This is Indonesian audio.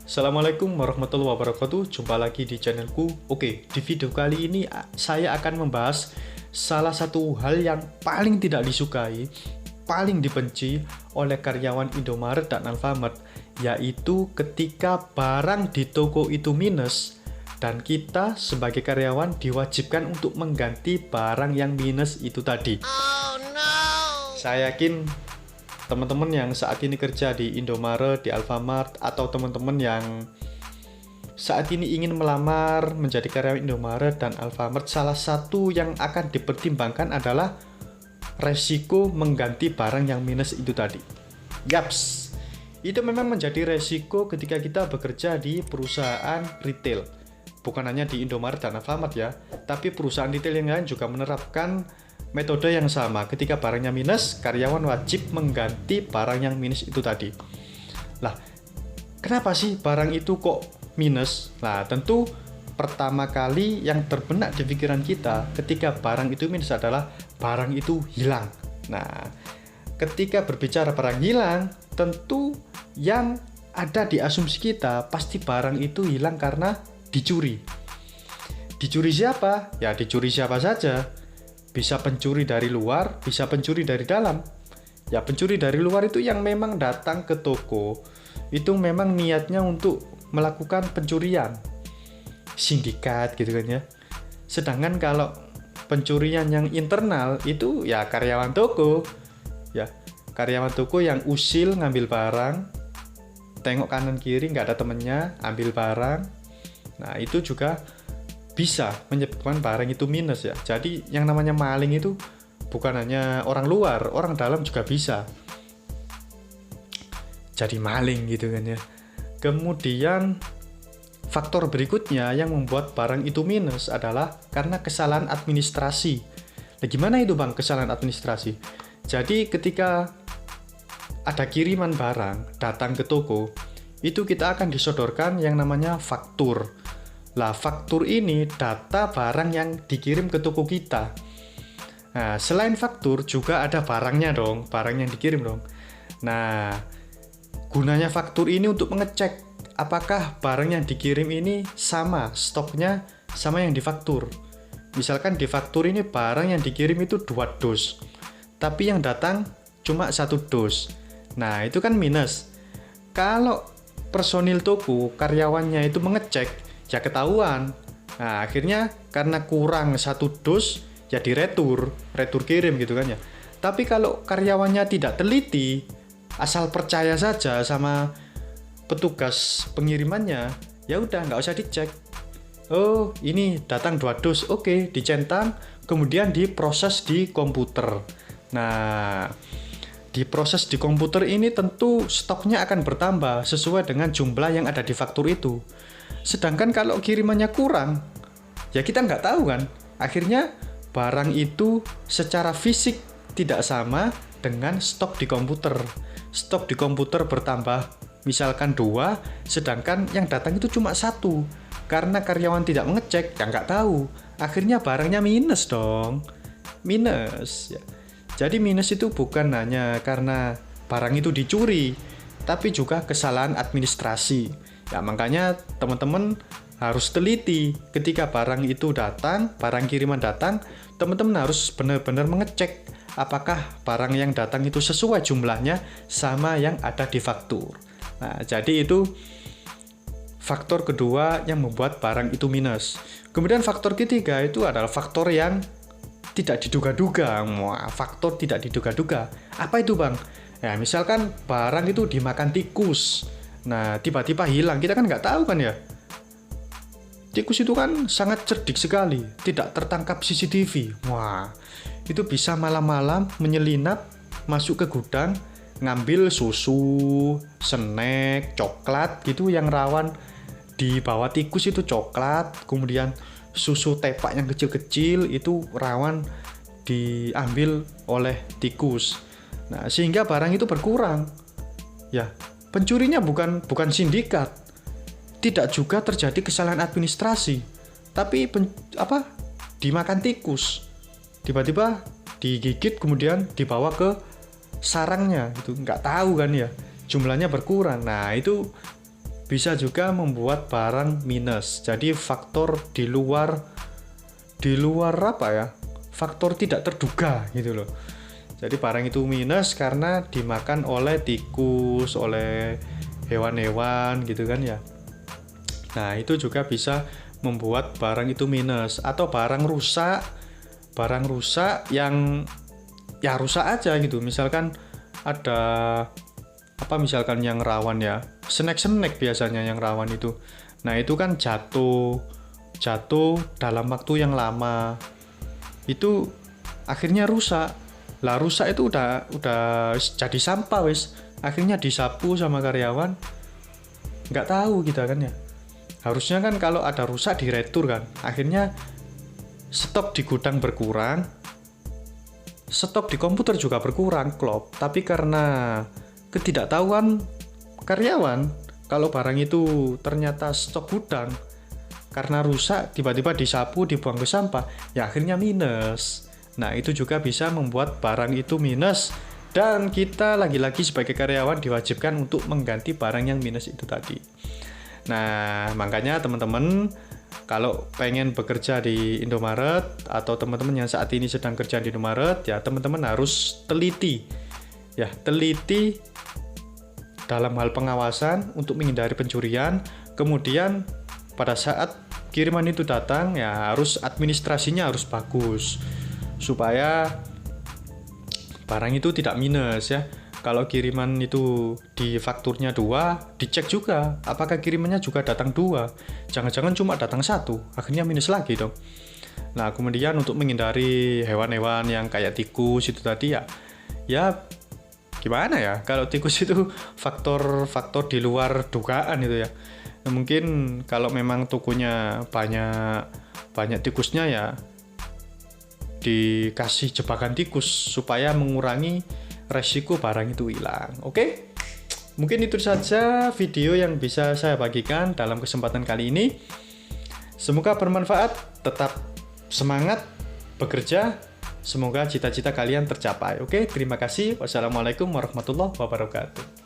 Assalamualaikum warahmatullahi wabarakatuh. Jumpa lagi di channelku. Oke, di video kali ini saya akan membahas salah satu hal yang paling tidak disukai, paling dibenci oleh karyawan Indomaret dan Alfamart, yaitu ketika barang di toko itu minus dan kita sebagai karyawan diwajibkan untuk mengganti barang yang minus itu tadi. Oh no! Saya yakin teman-teman yang saat ini kerja di Indomaret, di Alfamart, atau teman-teman yang saat ini ingin melamar menjadi karyawan Indomaret dan Alfamart, salah satu yang akan dipertimbangkan adalah resiko mengganti barang yang minus itu tadi. Yaps, itu memang menjadi resiko ketika kita bekerja di perusahaan retail. Bukan hanya di Indomaret dan Alfamart ya, tapi perusahaan retail yang lain juga menerapkan metode yang sama. Ketika barangnya minus, karyawan wajib mengganti barang yang minus itu tadi. Lah, kenapa sih barang itu kok minus? Nah, tentu pertama kali yang terbenak di pikiran kita ketika barang itu minus adalah barang itu hilang. Nah, ketika berbicara barang hilang, tentu yang ada di asumsi kita pasti barang itu hilang karena dicuri. Dicuri siapa? Ya, dicuri siapa saja. Bisa pencuri dari luar, bisa pencuri dari dalam. Ya, pencuri dari luar itu yang memang datang ke toko, itu memang niatnya untuk melakukan pencurian. Sindikat gitu kan ya. Sedangkan kalau pencurian yang internal itu ya karyawan toko. Ya, karyawan toko yang usil ngambil barang, tengok kanan kiri nggak ada temennya, ambil barang. Nah, itu juga bisa menyebabkan barang itu minus ya. Jadi yang namanya maling itu bukan hanya orang luar, orang dalam juga bisa jadi maling gitu kan ya. Kemudian faktor berikutnya yang membuat barang itu minus adalah karena kesalahan administrasi. Nah, gimana itu Bang kesalahan administrasi? Jadi ketika ada kiriman barang datang ke toko, itu kita akan disodorkan yang namanya faktur. Lah, faktur ini data barang yang dikirim ke toko kita. Nah, selain faktur juga ada barangnya dong, barang yang dikirim dong. Nah, gunanya faktur ini untuk mengecek apakah barang yang dikirim ini sama stoknya sama yang difaktur. Misalkan di faktur ini barang yang dikirim itu 2 dos, tapi yang datang cuma 1 dos. Nah, itu kan minus. Kalau personil toko, karyawannya itu mengecek, ya ketahuan. Nah, akhirnya karena kurang 1 dos ya retur kirim gitu kan ya. Tapi kalau karyawannya tidak teliti, asal percaya saja sama petugas pengirimannya, ya udah nggak usah dicek. Oh, ini datang 2 dos, oke, dicentang, kemudian diproses di komputer. Nah, diproses di komputer ini tentu stoknya akan bertambah sesuai dengan jumlah yang ada di faktur itu. Sedangkan kalau kirimannya kurang, ya kita nggak tahu kan. Akhirnya barang itu secara fisik tidak sama dengan stok di komputer. Stok di komputer bertambah misalkan 2, sedangkan yang datang itu cuma 1. Karena karyawan tidak mengecek, ya nggak tahu. Akhirnya barangnya minus dong. Minus. Ya. Jadi minus itu bukan hanya karena barang itu dicuri, tapi juga kesalahan administrasi. Ya, makanya teman-teman harus teliti ketika barang itu datang, barang kiriman datang, teman-teman harus benar-benar mengecek apakah barang yang datang itu sesuai jumlahnya sama yang ada di faktur. Nah, jadi itu faktor kedua yang membuat barang itu minus. Kemudian faktor ketiga itu adalah faktor yang tidak diduga-duga. Wah, faktor tidak diduga-duga. Apa itu, Bang? Ya, misalkan barang itu dimakan tikus. Nah, tiba-tiba hilang, kita kan nggak tahu kan ya. Tikus itu kan sangat cerdik sekali, tidak tertangkap CCTV. Wah, itu bisa malam-malam menyelinap masuk ke gudang, ngambil susu, snack, coklat gitu yang rawan dibawa tikus itu coklat, kemudian susu tepak yang kecil-kecil itu rawan diambil oleh tikus. Nah, sehingga barang itu berkurang. Ya, pencurinya bukan sindikat, tidak juga terjadi kesalahan administrasi, tapi dimakan tikus, tiba-tiba digigit kemudian dibawa ke sarangnya, itu nggak tahu kan ya, jumlahnya berkurang. Nah, itu bisa juga membuat barang minus. Jadi faktor di luar apa ya? Faktor tidak terduga gitu loh. Jadi barang itu minus karena dimakan oleh tikus, oleh hewan-hewan gitu kan ya. Nah, itu juga bisa membuat barang itu minus. Atau barang rusak yang ya rusak aja gitu. Misalkan ada misalkan yang rawan ya, snack biasanya yang rawan itu. Nah, itu kan jatuh dalam waktu yang lama. Itu akhirnya rusak. Lah rusak itu udah jadi sampah wis. Akhirnya disapu sama karyawan. Nggak tahu kita kan ya. Harusnya kan kalau ada rusak diretur kan. Akhirnya stok di gudang berkurang. Stok di komputer juga berkurang, klop. Tapi karena ketidaktahuan karyawan, kalau barang itu ternyata stok gudang, karena rusak, tiba-tiba disapu, dibuang ke sampah, ya akhirnya minus. Nah, itu juga bisa membuat barang itu minus. Dan kita lagi-lagi sebagai karyawan diwajibkan untuk mengganti barang yang minus itu tadi. Nah, makanya teman-teman kalau pengen bekerja di Indomaret atau teman-teman yang saat ini sedang kerja di Indomaret, ya teman-teman harus teliti. Ya, teliti dalam hal pengawasan untuk menghindari pencurian. Kemudian pada saat kiriman itu datang, ya harus administrasinya harus bagus supaya barang itu tidak minus ya. Kalau kiriman itu di fakturnya 2, dicek juga apakah kirimannya juga datang 2. Jangan-jangan cuma datang 1, akhirnya minus lagi dong. Nah, kemudian untuk menghindari hewan-hewan yang kayak tikus itu tadi ya gimana ya? Kalau tikus itu faktor di luar dugaan itu ya. Nah, mungkin kalau memang tokonya banyak tikusnya ya dikasih jebakan tikus supaya mengurangi resiko barang itu hilang. Oke? Mungkin itu saja video yang bisa saya bagikan dalam kesempatan kali ini. Semoga bermanfaat, tetap semangat bekerja, semoga cita-cita kalian tercapai. Oke, terima kasih. Wassalamualaikum warahmatullahi wabarakatuh.